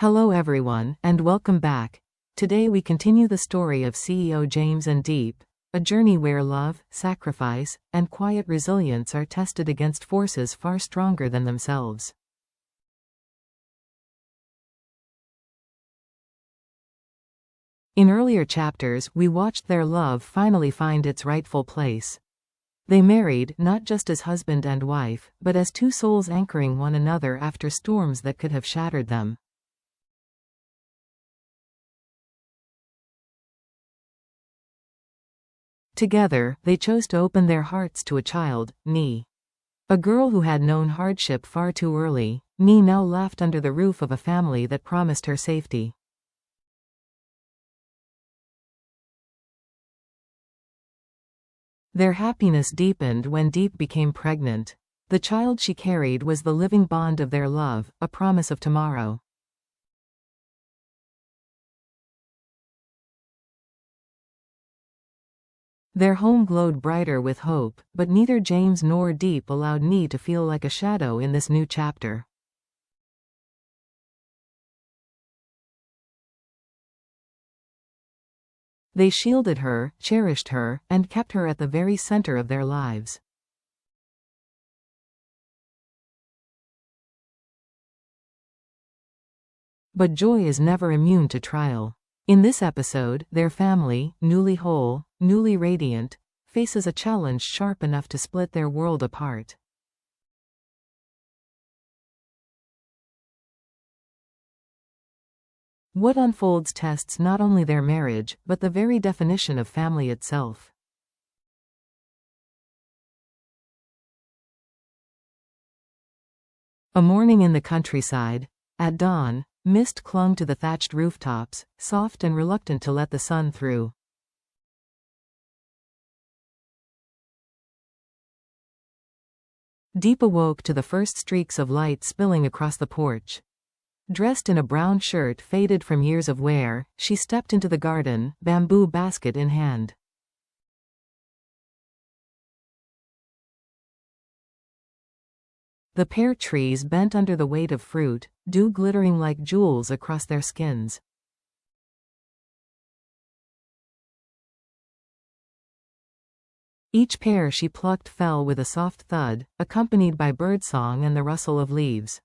Hello everyone, and welcome back. Today we continue the story of CEO James and Deep, a journey where love, sacrifice, and quiet resilience are tested against forces far stronger than themselves. In earlier chapters, we watched their love finally find its rightful place. They married, not just as husband and wife, but as two souls anchoring one another after storms that could have shattered them. Together, they chose to open their hearts to a child, Nee. A girl who had known hardship far too early, Nee now laughed under the roof of a family that promised her safety. Their happiness deepened when Deep became pregnant. The child she carried was the living bond of their love, a promise of tomorrow. Their home glowed brighter with hope, but neither James nor Deep allowed Nee to feel like a shadow in this new chapter. They shielded her, cherished her, and kept her at the very center of their lives. But joy is never immune to trial. In this episode, their family, newly whole, newly radiant, faces a challenge sharp enough to split their world apart. What unfolds tests not only their marriage, but the very definition of family itself. A morning in the countryside. At dawn, mist clung to the thatched rooftops, soft and reluctant to let the sun through. Deep awoke to the first streaks of light spilling across the porch. Dressed in a brown shirt faded from years of wear, she stepped into the garden, bamboo basket in hand. The pear trees bent under the weight of fruit, dew glittering like jewels across their skins. Each pear she plucked fell with a soft thud, accompanied by birdsong and the rustle of leaves.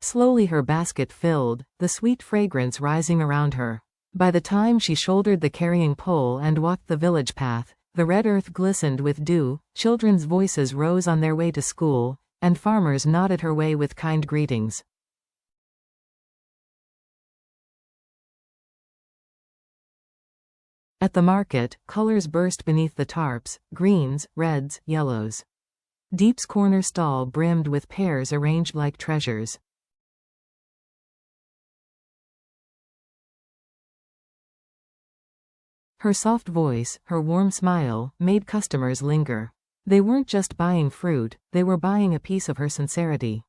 Slowly her basket filled, the sweet fragrance rising around her. By the time she shouldered the carrying pole and walked the village path, the red earth glistened with dew, children's voices rose on their way to school, and farmers nodded her way with kind greetings. At the market, colors burst beneath the tarps, greens, reds, yellows. Deep's corner stall brimmed with pears arranged like treasures. Her soft voice, her warm smile, made customers linger. They weren't just buying fruit, they were buying a piece of her sincerity.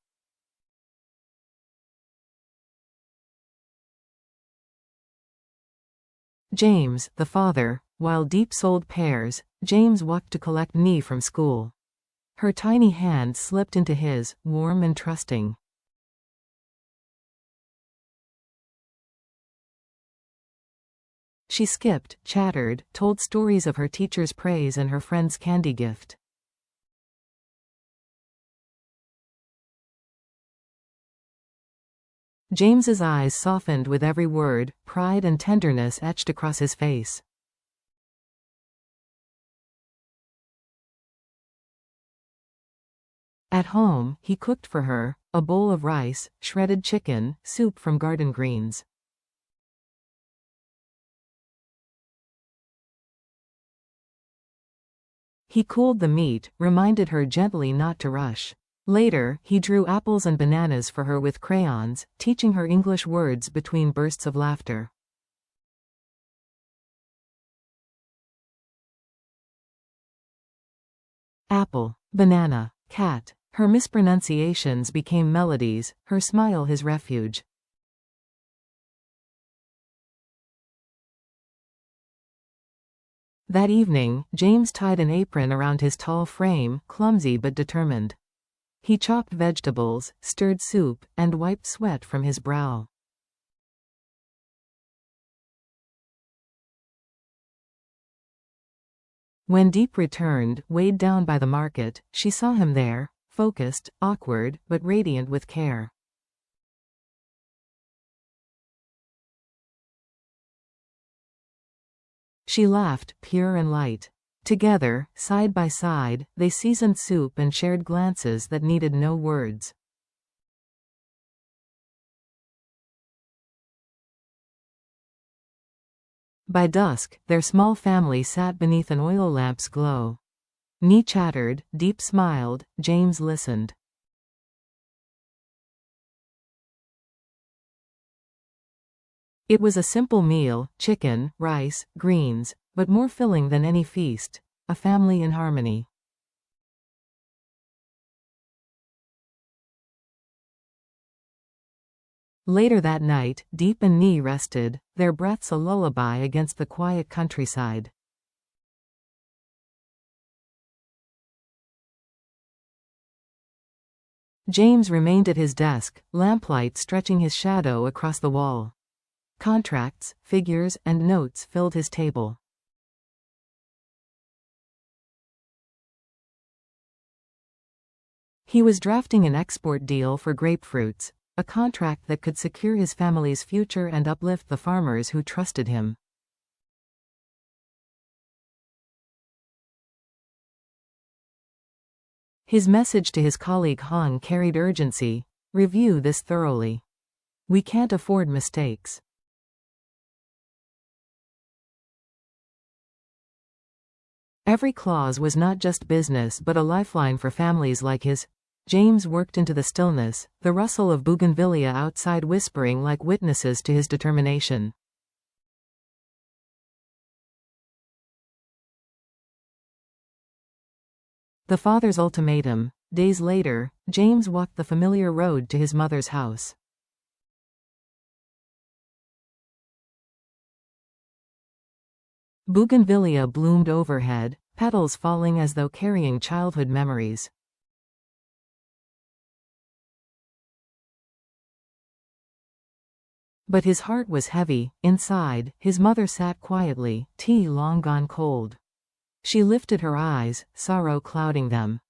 James, the father, while Deep sold pears, James walked to collect Nee from school. Her tiny hand slipped into his, warm and trusting. She skipped, chattered, told stories of her teacher's praise and her friend's candy gift. James's eyes softened with every word, pride and tenderness etched across his face. At home, he cooked for her, a bowl of rice, shredded chicken, soup from garden greens. He cooled the meat, reminded her gently not to rush. Later, he drew apples and bananas for her with crayons, teaching her English words between bursts of laughter. Apple, banana, cat. Her mispronunciations became melodies, her smile his refuge. That evening, James tied an apron around his tall frame, clumsy but determined. He chopped vegetables, stirred soup, and wiped sweat from his brow. When Deep returned, weighed down by the market, she saw him there, focused, awkward, but radiant with care. She laughed, pure and light. Together, side by side, they seasoned soup and shared glances that needed no words. By dusk, their small family sat beneath an oil lamp's glow. Nee chattered, Deep smiled, James listened. It was a simple meal, chicken, rice, greens, but more filling than any feast. A family in harmony. Later that night, Deep and Nee rested, their breaths a lullaby against the quiet countryside. James remained at his desk, lamplight stretching his shadow across the wall. Contracts, figures, and notes filled his table. He was drafting an export deal for grapefruits, a contract that could secure his family's future and uplift the farmers who trusted him. His message to his colleague Hong carried urgency. Review this thoroughly. We can't afford mistakes. Every clause was not just business but a lifeline for families like his. James worked into the stillness, the rustle of bougainvillea outside whispering like witnesses to his determination. The father's ultimatum. Days later, James walked the familiar road to his mother's house. Bougainvillea bloomed overhead, petals falling as though carrying childhood memories. But his heart was heavy. Inside, his mother sat quietly, tea long gone cold. She lifted her eyes, sorrow clouding them.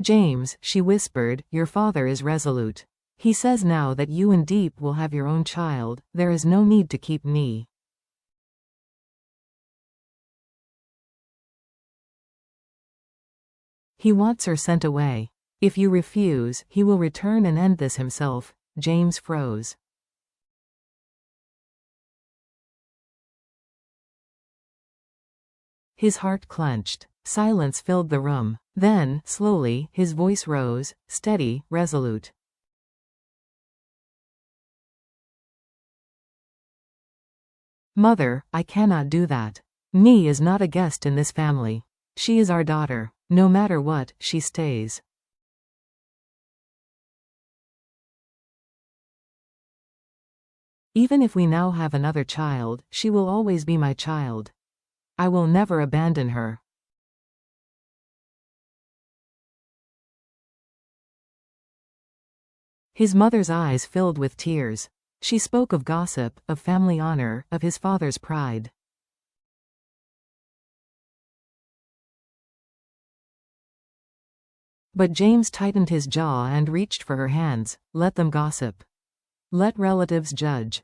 James, she whispered, your father is resolute. He says now that you and Deep will have your own child, there is no need to keep Nee. He wants her sent away. If you refuse, he will return and end this himself. James froze. His heart clenched. Silence filled the room. Then, slowly, his voice rose, steady, resolute. Mother, I cannot do that. Nee is not a guest in this family. She is our daughter. No matter what, she stays. Even if we now have another child, she will always be my child. I will never abandon her. His mother's eyes filled with tears. She spoke of gossip, of family honor, of his father's pride. But James tightened his jaw and reached for her hands. Let them gossip. Let relatives judge.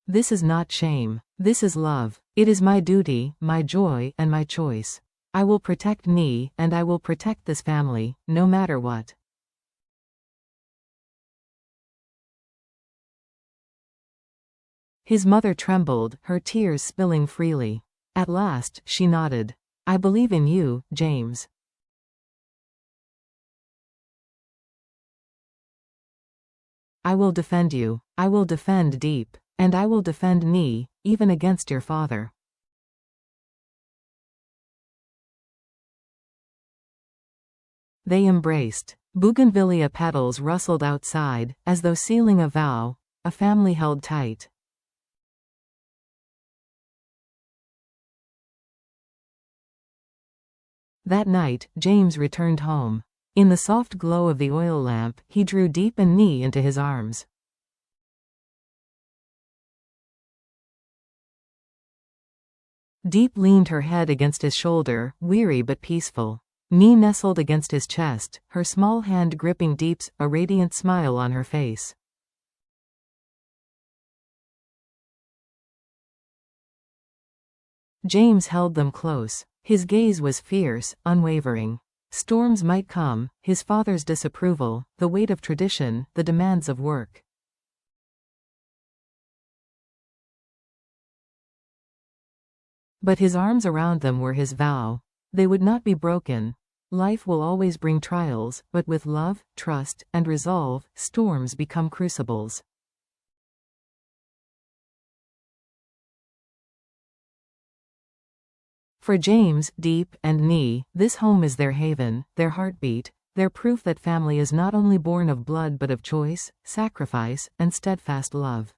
This is not shame. This is love. It is my duty, my joy, and my choice. I will protect Nee, and I will protect this family, no matter what. His mother trembled, her tears spilling freely. At last, she nodded. I believe in you, James. I will defend you. I will defend Deep. And I will defend Nee, even against your father. They embraced. Bougainvillea petals rustled outside, as though sealing a vow, a family held tight. That night, James returned home. In the soft glow of the oil lamp, he drew Deep and Nee into his arms. Deep leaned her head against his shoulder, weary but peaceful. Nee nestled against his chest, her small hand gripping Deep's, a radiant smile on her face. James held them close. His gaze was fierce, unwavering. Storms might come, his father's disapproval, the weight of tradition, the demands of work. But his arms around them were his vow. They would not be broken. Life will always bring trials, but with love, trust, and resolve, storms become crucibles. For James, Deep, and Nee, this home is their haven, their heartbeat, their proof that family is not only born of blood but of choice, sacrifice, and steadfast love.